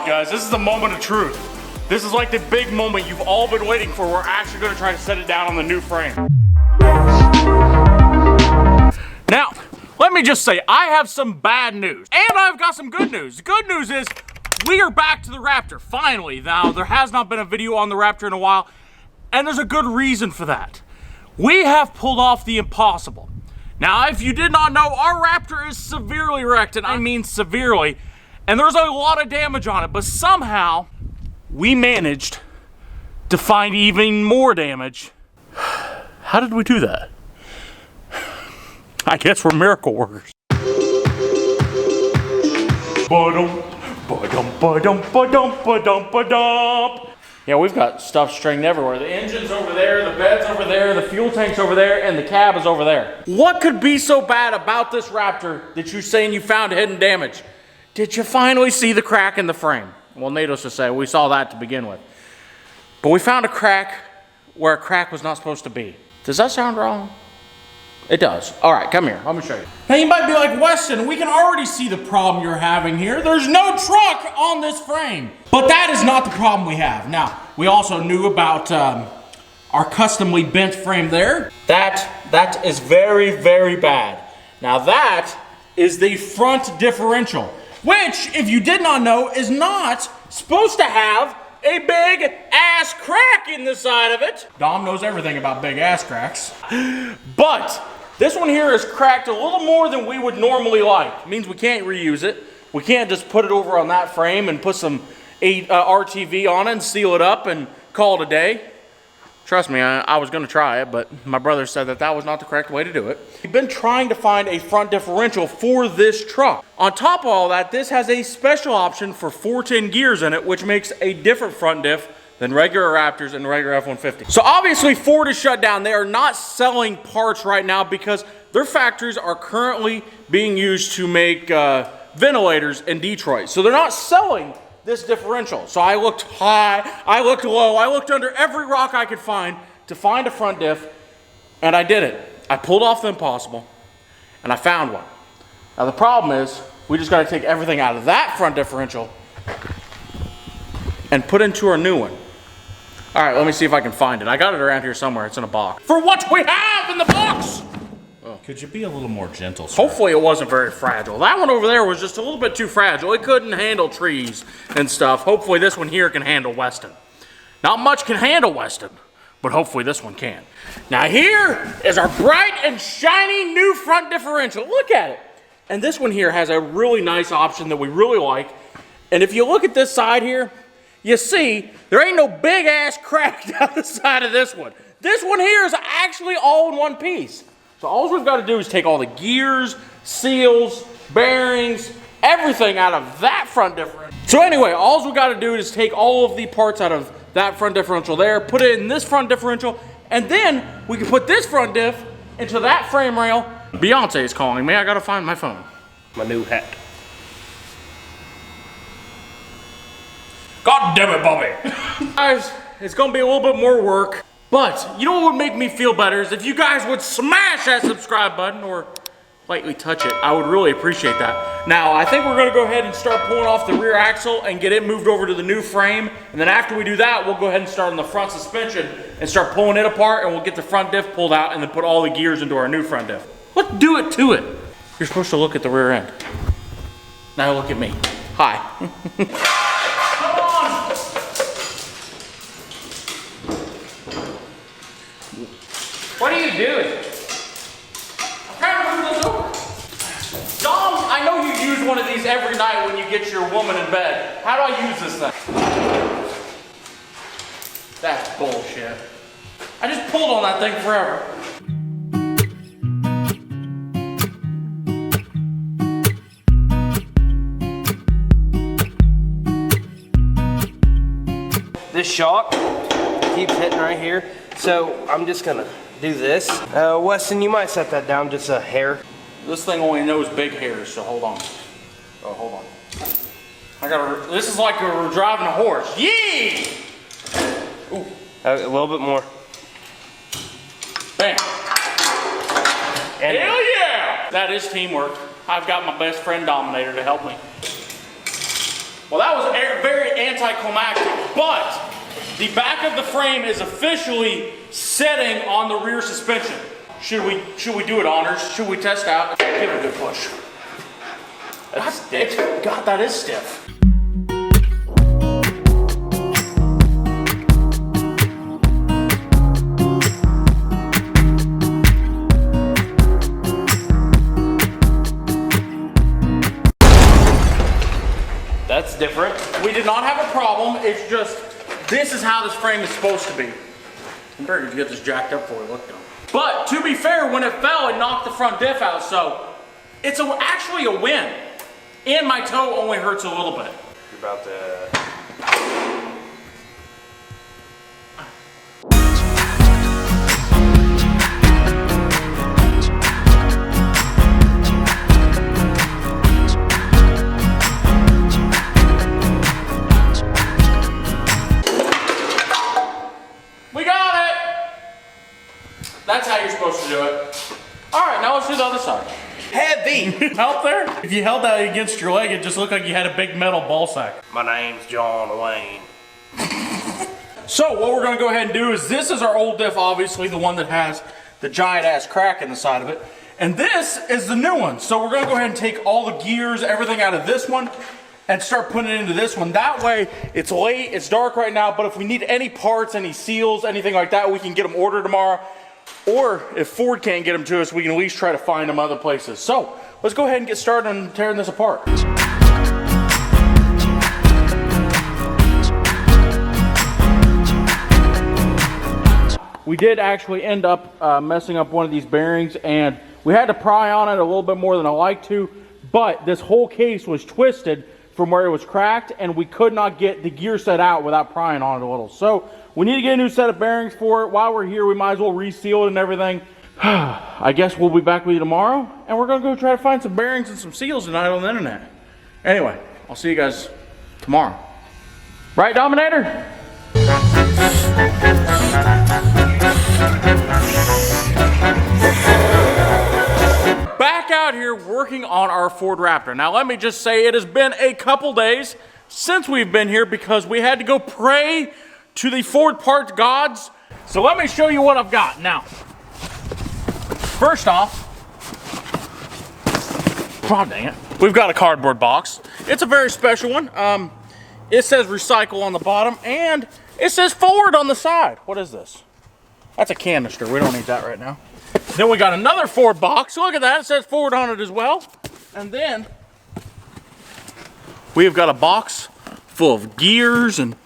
on, guys. This is the moment of truth. This is like the big moment you've all been waiting for. We're actually gonna try to set it down on the new frame. Now, let me just say, I have some bad news, and I've got some good news. The good news is, we are back to the Raptor, finally. Now, there has not been a video on the Raptor in a while, and there's a good reason for that. We have pulled off the impossible. Now, if you did not know, our Raptor is severely wrecked, and I mean severely, and there's a lot of damage on it, but somehow, we managed to find even more damage. How did we do that? I guess we're miracle workers. Yeah, we've got stuff stringed everywhere. The engine's over there, the bed's over there, the fuel tank's over there, and the cab is over there. What could be so bad about this Raptor that you're saying you found hidden damage? Did you finally see the crack in the frame? Well, needless to say, we saw that to begin with. But we found a crack where a crack was not supposed to be. Does that sound wrong? It does. All right, come here. Let me show you. Now, you might be like, Weston, we can already see the problem you're having here. There's no truck on this frame. But that is not the problem we have. Now, we also knew about our customly bent frame there. That is very, very bad. Now, that is the front differential, which, if you did not know, is not supposed to have a big ass crack in the side of it. Dom knows everything about big ass cracks. But this one here is cracked a little more than we would normally like. It means we can't reuse it. We can't just put it over on that frame and put some RTV on it and seal it up and call it a day. Trust me, I was gonna try it, but my brother said that was not the correct way to do it. We've been trying to find a front differential for this truck. On top of all that, this has a special option for 410 gears in it, which makes a different front diff than regular Raptors and regular F-150. So obviously Ford is shut down. They are not selling parts right now because their factories are currently being used to make ventilators in Detroit. So they're not selling this differential. So I looked high, I looked low, I looked under every rock I could find to find a front diff, and I did it. I pulled off the impossible, and I found one. Now the problem is, we just gotta take everything out of that front differential and put into our new one. All right, let me see if I can find it. I got it around here somewhere, it's in a box. For what we have in the box! Could you be a little more gentle, sir? Hopefully it wasn't very fragile. That one over there was just a little bit too fragile. It couldn't handle trees and stuff. Hopefully this one here can handle Westen. Not much can handle Westen, but hopefully this one can. Now here is our bright and shiny new front differential. Look at it. And this one here has a really nice option that we really like. And if you look at this side here, you see there ain't no big ass crack down the side of this one. This one here is actually all in one piece. So all we've got to do is take all the gears, seals, bearings, everything out of that front differential. So anyway, all we've got to do is take all of the parts out of that front differential there, put it in this front differential, and then we can put this front diff into that frame rail. Beyonce is calling me. I got to find my phone. My new hat. God damn it, Bobby. Guys, it's going to be a little bit more work. But, you know what would make me feel better is if you guys would smash that subscribe button or lightly touch it. I would really appreciate that. Now, I think we're going to go ahead and start pulling off the rear axle and get it moved over to the new frame. And then after we do that, we'll go ahead and start on the front suspension and start pulling it apart, and we'll get the front diff pulled out and then put all the gears into our new front diff. Let's do it to it. You're supposed to look at the rear end. Now look at me. Hi. What are you doing? I'm trying to move this over. Dom, I know you use one of these every night when you get your woman in bed. How do I use this thing? That's bullshit. I just pulled on that thing forever. This shock keeps hitting right here, so I'm just gonna do this. Weston, you might set that down just a hair. This thing only knows big hairs, so hold on. Oh, hold on. This is like we're driving a horse. Yee! Ooh. A little bit more. Bam. And hell yeah! That is teamwork. I've got my best friend Dominator to help me. Well, that was very anticlimactic, but the back of the frame is officially setting on the rear suspension. Should we do it honors? Should we test out? Give it a good push. That's stiff. God, that is stiff. That's different. We did not have a problem. It's just, this is how this frame is supposed to be. I'm ready to get this jacked up for you. Look down. But to be fair, when it fell, it knocked the front diff out. So it's actually a win. And my toe only hurts a little bit. You're about to... That's how you're supposed to do it. All right, now let's do the other side. Heavy! Help there? If you held that against your leg, it just looked like you had a big metal ball sack. My name's John Wayne. So what we're gonna go ahead and do is, this is our old diff, obviously, the one that has the giant ass crack in the side of it. And this is the new one. So we're gonna go ahead and take all the gears, everything out of this one, and start putting it into this one. That way, it's late, it's dark right now, but if we need any parts, any seals, anything like that, we can get them ordered tomorrow. Or if Ford can't get them to us, we can at least try to find them other places. So let's go ahead and get started on tearing this apart. We did actually end up messing up one of these bearings, and we had to pry on it a little bit more than I like to, but this whole case was twisted from where it was cracked, and we could not get the gear set out without prying on it a little. So we need to get a new set of bearings for it. While we're here, we might as well reseal it and everything. I guess we'll be back with you tomorrow, and we're gonna go try to find some bearings and some seals tonight on the internet. Anyway, I'll see you guys tomorrow. Right, Dominator? Back out here working on our Ford Raptor. Now let me just say, it has been a couple days since we've been here because we had to go pray to the Ford parts gods. So let me show you what I've got. Now, first off, oh dang it, we've got a cardboard box. It's a very special one. It says recycle on the bottom and it says Ford on the side. What is this? That's a canister. We don't need that right now. Then we got another Ford box. Look at that. It says Ford on it as well. And then we've got a box full of gears and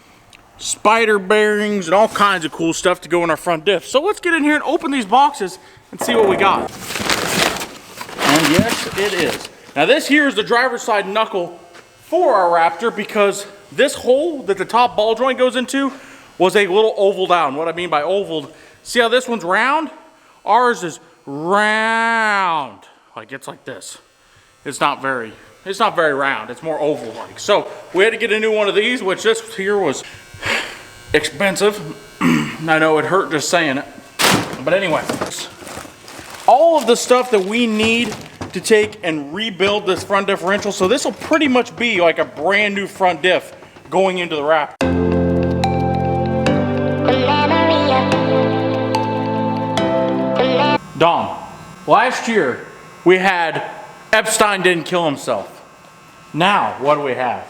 spider bearings and all kinds of cool stuff to go in our front diff. So let's get in here and open these boxes and see what we got. And yes, it is. Now this here is the driver's side knuckle for our Raptor, because this hole that the top ball joint goes into was a little ovaled out. And what I mean by ovaled, see how this one's round? Ours is round. Like it's like this. It's not very round. It's more oval like. So we had to get a new one of these, which this here was expensive. I know it hurt just saying it. But anyway, all of the stuff that we need to take and rebuild this front differential. So this will pretty much be like a brand new front diff going into the Raptor. Dom, last year we had Epstein didn't kill himself. Now, what do we have?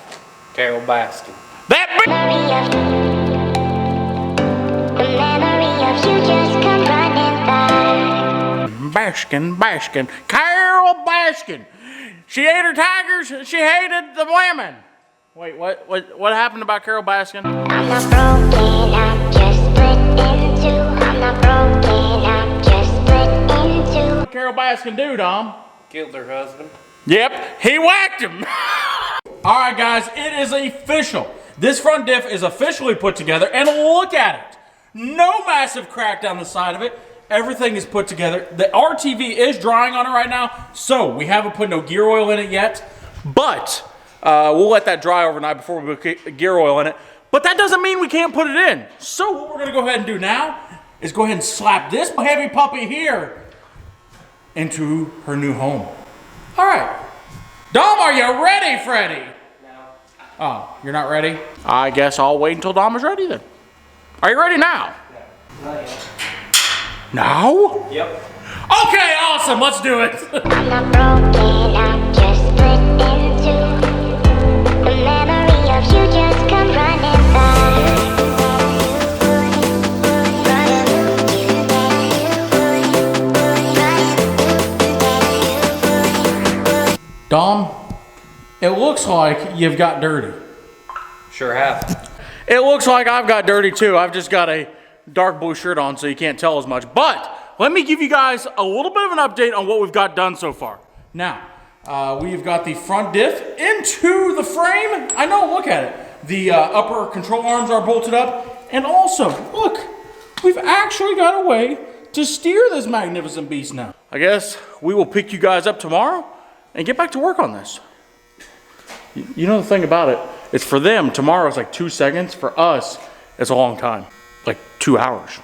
Carol Baskin. That Baskin. Carol Baskin. She ate her tigers, she hated the women. Wait, what happened about Carol Baskin? I'm not broken, I'm just split in two. I'm not broken, I'm just split in two. What did Carol Baskin do, Dom? Killed her husband. Yep, he whacked him. All right, guys, it is official. This front diff is officially put together, and look at it. No massive crack down the side of it. Everything is put together. The RTV is drying on it right now, so we haven't put no gear oil in it yet, but we'll let that dry overnight before we put gear oil in it. But that doesn't mean we can't put it in. So what we're gonna go ahead and do now is go ahead and slap this heavy puppy here into her new home. All right. Dom, are you ready, Freddy? No. Oh, you're not ready? I guess I'll wait until Dom is ready then. Are you ready now? Not yet. Now? Yep. Okay, awesome. Let's do it. I'm not broken, I'm just split in two. The memory of you just come running by. Dom, it looks like you've got dirty. Sure have. It looks like I've got dirty too. I've just got a dark blue shirt on, so you can't tell as much. But let me give you guys a little bit of an update on what we've got done so far. Now, we've got the front diff into the frame. I know, look at it. The upper control arms are bolted up. And also, look, we've actually got a way to steer this magnificent beast now. I guess we will pick you guys up tomorrow and get back to work on this. You know the thing about it, it's for them, tomorrow is like 2 seconds. For us, it's a long time, like 2 hours.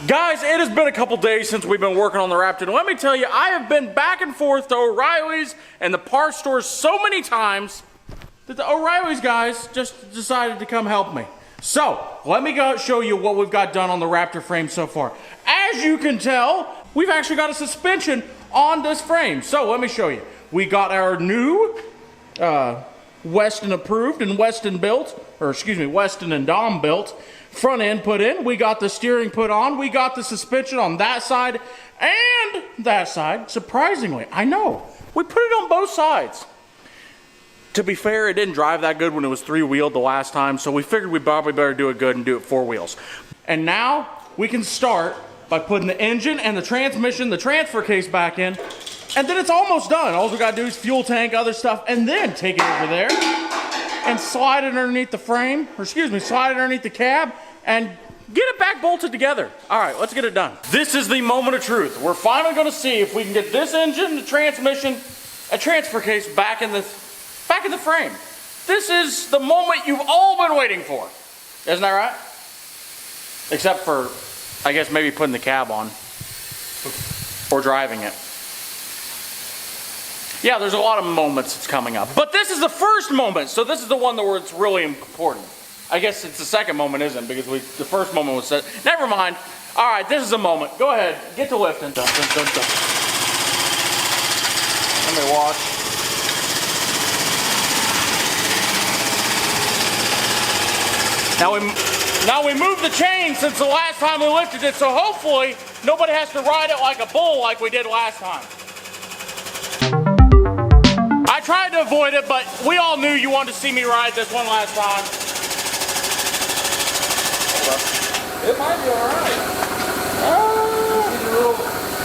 Guys, it has been a couple days since we've been working on the Raptor, and let me tell you, I have been back and forth to O'Reilly's and the parts stores so many times that the O'Reilly's guys just decided to come help me. So, let me go show you what we've got done on the Raptor frame so far. As you can tell, we've actually got a suspension on this frame. So, let me show you. We got our new Westen approved and Westen built, or excuse me, Westen and Dom built front end put in. We got the steering put on. We got the suspension on that side and that side. Surprisingly, I know, we put it on both sides. To be fair, it didn't drive that good when it was 3-wheeled the last time, so we figured we probably better do it good and do it 4 wheels. And now we can start by putting the engine and the transmission, the transfer case back in, and then it's almost done. All we gotta do is fuel tank, other stuff, and then take it over there and slide it underneath the frame, or excuse me, slide it underneath the cab and get it back bolted together. All right, let's get it done. This is the moment of truth. We're finally gonna see if we can get this engine, the transmission, a transfer case back in the frame. This is the moment you've all been waiting for. Isn't that right? Except for, I guess, maybe putting the cab on or driving it. Yeah, there's a lot of moments that's coming up. But this is the first moment, so this is the one where it's really important. I guess it's the second moment isn't, because the first moment was set. Never mind. All right, this is the moment. Go ahead, get to lifting. Dun, dun, dun, dun. Let me watch. Now we moved the chain since the last time we lifted it, so hopefully nobody has to ride it like a bull like we did last time. I tried to avoid it, but we all knew you wanted to see me ride this one last time. It might be alright. Need a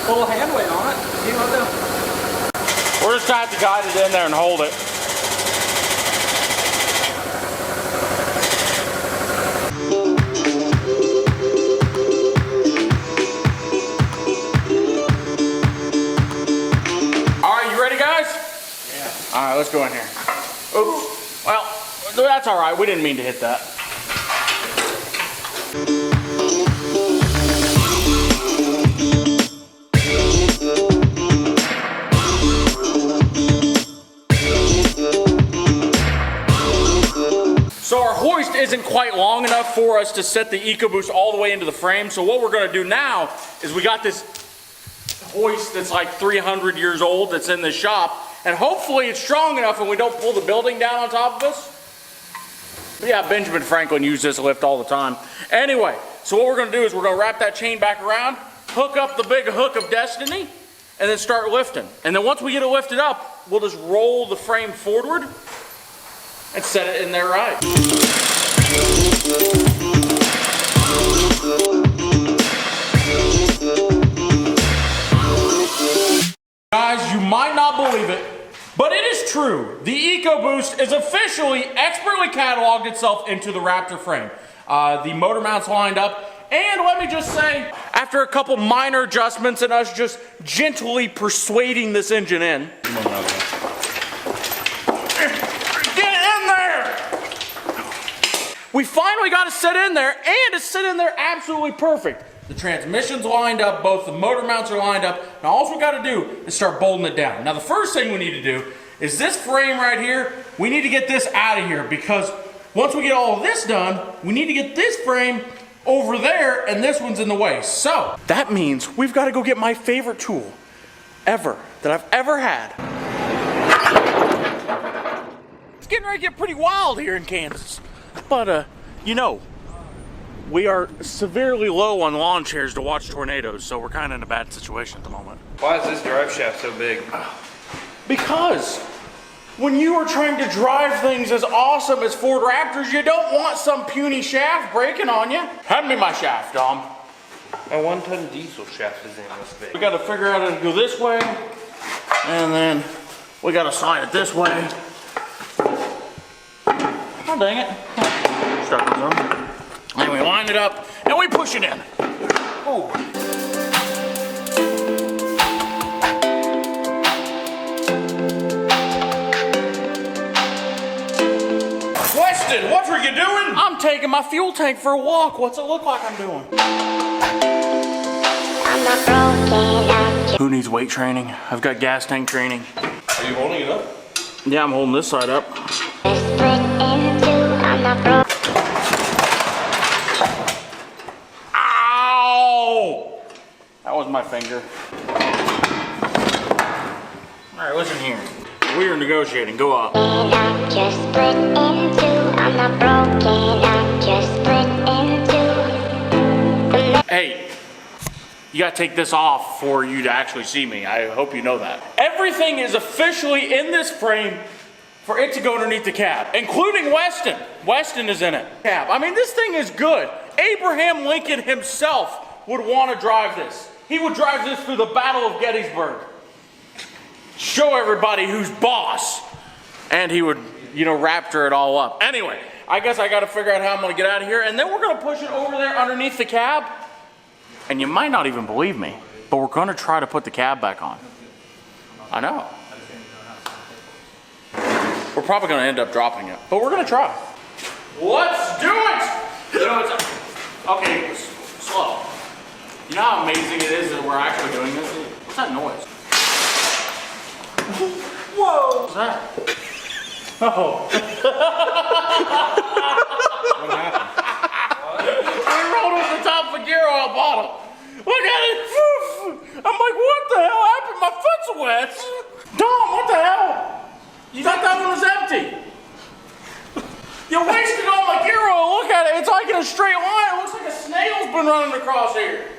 little hand weight on it. See what the... We're just going to have to guide it in there and hold it. All right, let's go in here. Oops. Well, that's all right. We didn't mean to hit that. So our hoist isn't quite long enough for us to set the EcoBoost all the way into the frame. So what we're going to do now is we got this hoist that's like 300 years old that's in the shop. And hopefully it's strong enough and we don't pull the building down on top of us. But yeah, Benjamin Franklin used this lift all the time. Anyway, so what we're going to do is we're going to wrap that chain back around, hook up the big hook of destiny, and then start lifting. And then once we get it lifted up, we'll just roll the frame forward and set it in there right. Guys, you might not believe it, but it is true. The EcoBoost is officially expertly cataloged itself into the Raptor frame. The motor mount's lined up, and let me just say, after a couple minor adjustments and us just gently persuading this engine in. Get in there! We finally got it set in there, and it's set in there absolutely perfect. The transmission's lined up, both the motor mounts are lined up. Now all we gotta do is start bolting it down. Now the first thing we need to do is this frame right here, we need to get this out of here, because once we get all of this done, we need to get this frame over there, and this one's in the way. So that means we've got to go get my favorite tool ever that I've ever had. It's getting ready to get pretty wild here in Kansas, but you know, we are severely low on lawn chairs to watch tornadoes, so we're kind of in a bad situation at the moment. Why is this drive shaft so big? Because when you are trying to drive things as awesome as Ford Raptors, you don't want some puny shaft breaking on you. Hand me my shaft, Dom. A 1-ton diesel shaft is in this big. We got to figure out how to go this way, and then we got to slide it this way. Oh, dang it. Stuck in some. And we line it up, and we push it in. Ooh. Westen, what are you doing? I'm taking my fuel tank for a walk. What's it look like I'm doing? I'm not broken. Who needs weight training? I've got gas tank training. Are you holding it up? Yeah, I'm holding this side up. I'm not broken. Ow! That was my finger. All right, listen here. We are negotiating. Go up. I'm just split in two. I'm not broken. I'm just split in two. Hey, you gotta take this off for you to actually see me. I hope you know that. Everything is officially in this frame for it to go underneath the cab, including Westen. Westen is in it. Cab. I mean, this thing is good. Abraham Lincoln himself would want to drive this. He would drive this through the Battle of Gettysburg. Show everybody who's boss. And he would, you know, Raptor it all up. Anyway, I guess I got to figure out how I'm going to get out of here. And then we're going to push it over there underneath the cab. And you might not even believe me, but we're going to try to put the cab back on. I know. We're probably going to end up dropping it, but we're going to try. Let's do it! You know, okay, slow. You know how amazing it is that we're actually doing this? What's that noise? Whoa! What's that? Oh. What happened? We rolled with the top of a gear oil bottle. Look at it! I'm like, what the hell happened? My foot's wet. Dom, what the hell? You thought that one was empty. You wasted all my gear oil. Look at it. It's like in a straight line. It looks like a snail's been running across here.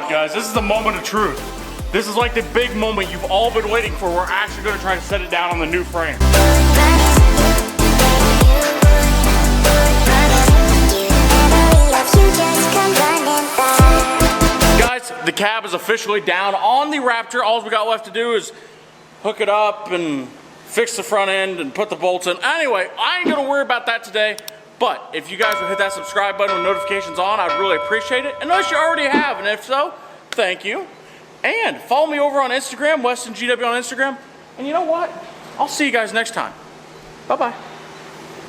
Guys, this is the moment of truth. This is like the big moment you've all been waiting for. We're actually going to try to set it down on the new frame. Guys, the cab is officially down on the Raptor. All we got left to do is hook it up and fix the front end and put the bolts in. Anyway, I ain't going to worry about that today. But if you guys would hit that subscribe button with notifications on, I'd really appreciate it. Unless you already have, and if so, thank you. And follow me over on Instagram, WestonGW on Instagram. And you know what? I'll see you guys next time. Bye-bye.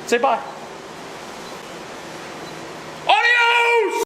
Say bye.